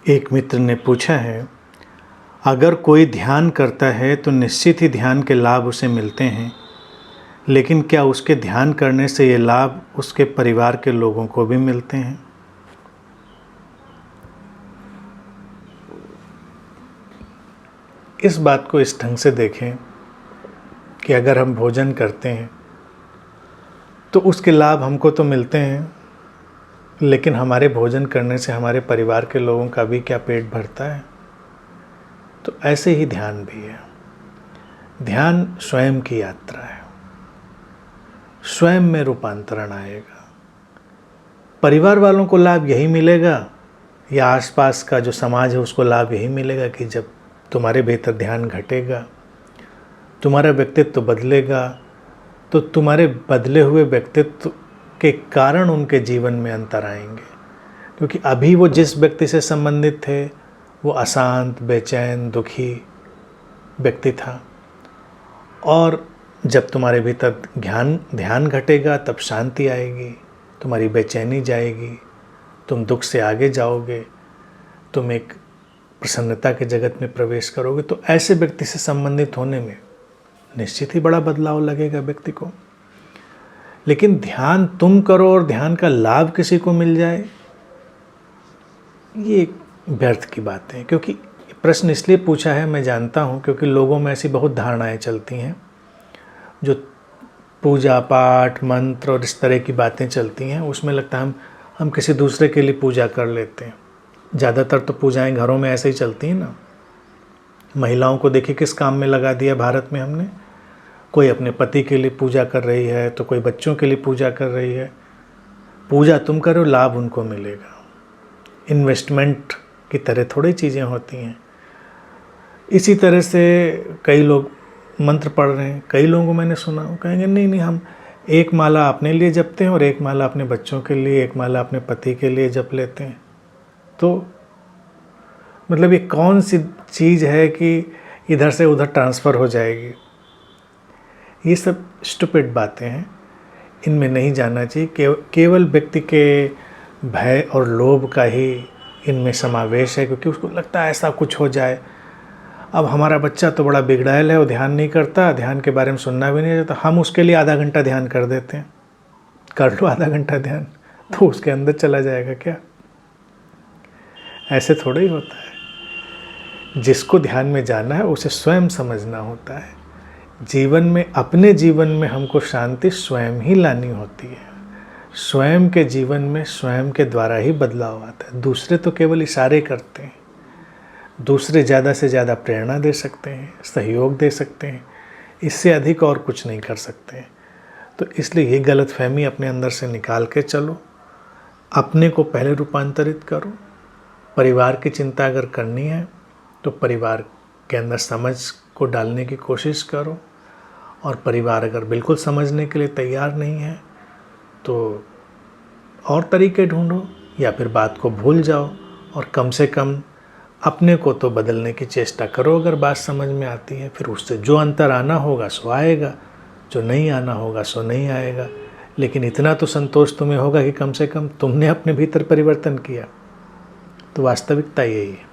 एक मित्र ने पूछा है, अगर कोई ध्यान करता है तो निश्चित ही ध्यान के लाभ उसे मिलते हैं, लेकिन क्या उसके ध्यान करने से ये लाभ उसके परिवार के लोगों को भी मिलते हैं? इस बात को इस ढंग से देखें कि अगर हम भोजन करते हैं तो उसके लाभ हमको तो मिलते हैं, लेकिन हमारे भोजन करने से हमारे परिवार के लोगों का भी क्या पेट भरता है? तो ऐसे ही ध्यान भी है। ध्यान स्वयं की यात्रा है, स्वयं में रूपांतरण आएगा। परिवार वालों को लाभ यही मिलेगा या आसपास का जो समाज है उसको लाभ यही मिलेगा कि जब तुम्हारे भीतर ध्यान घटेगा, तुम्हारा व्यक्तित्व बदलेगा, तो तुम्हारे बदले हुए व्यक्तित्व के कारण उनके जीवन में अंतर आएंगे। क्योंकि अभी वो जिस व्यक्ति से संबंधित थे वो अशांत, बेचैन, दुखी व्यक्ति था, और जब तुम्हारे भीतर ध्यान घटेगा तब शांति आएगी, तुम्हारी बेचैनी जाएगी, तुम दुख से आगे जाओगे, तुम एक प्रसन्नता के जगत में प्रवेश करोगे। तो ऐसे व्यक्ति से संबंधित होने में निश्चित ही बड़ा बदलाव लगेगा व्यक्ति को। लेकिन ध्यान तुम करो और ध्यान का लाभ किसी को मिल जाए, ये व्यर्थ की बात है। क्योंकि प्रश्न इसलिए पूछा है, मैं जानता हूँ, क्योंकि लोगों में ऐसी बहुत धारणाएं चलती हैं, जो पूजा पाठ मंत्र और इस तरह की बातें चलती हैं, उसमें लगता है हम किसी दूसरे के लिए पूजा कर लेते हैं। ज़्यादातर तो पूजाएं घरों में ऐसे ही चलती हैं ना। महिलाओं को देखिए किस काम में लगा दिया भारत में हमने। कोई अपने पति के लिए पूजा कर रही है, तो कोई बच्चों के लिए पूजा कर रही है। पूजा तुम करो, लाभ उनको मिलेगा। इन्वेस्टमेंट की तरह थोड़ी चीज़ें होती हैं। इसी तरह से कई लोग मंत्र पढ़ रहे हैं, कई लोगों को मैंने सुना, वो कहेंगे नहीं हम एक माला अपने लिए जपते हैं और एक माला अपने बच्चों के लिए, एक माला अपने पति के लिए जप लेते हैं। तो मतलब ये कौन सी चीज़ है कि इधर से उधर ट्रांसफ़र हो जाएगी? ये सब स्टूपिड बातें हैं, इनमें नहीं जाना चाहिए। केवल व्यक्ति के भय और लोभ का ही इनमें समावेश है, क्योंकि उसको लगता है ऐसा कुछ हो जाए। अब हमारा बच्चा तो बड़ा बिगड़ैल है, वो ध्यान नहीं करता, ध्यान के बारे में सुनना भी नहीं चाहता, हम उसके लिए आधा घंटा ध्यान कर देते हैं। कर लो आधा घंटा ध्यान, तो उसके अंदर चला जाएगा क्या? ऐसे थोड़ा ही होता है। जिसको ध्यान में जाना है उसे स्वयं समझना होता है। जीवन में, अपने जीवन में हमको शांति स्वयं ही लानी होती है। स्वयं के जीवन में स्वयं के द्वारा ही बदलाव आता है। दूसरे तो केवल इशारे करते हैं, दूसरे ज़्यादा से ज़्यादा प्रेरणा दे सकते हैं, सहयोग दे सकते हैं, इससे अधिक और कुछ नहीं कर सकते हैं। तो इसलिए ये गलतफहमी अपने अंदर से निकाल के चलो। अपने को पहले रूपांतरित करो। परिवार की चिंता अगर करनी है तो परिवार के अंदर समझ को डालने की कोशिश करो, और परिवार अगर बिल्कुल समझने के लिए तैयार नहीं है तो और तरीके ढूंढो, या फिर बात को भूल जाओ और कम से कम अपने को तो बदलने की चेष्टा करो। अगर बात समझ में आती है, फिर उससे जो अंतर आना होगा सो आएगा, जो नहीं आना होगा सो नहीं आएगा। लेकिन इतना तो संतोष तुम्हें होगा कि कम से कम तुमने अपने भीतर परिवर्तन किया। तो वास्तविकता यही है।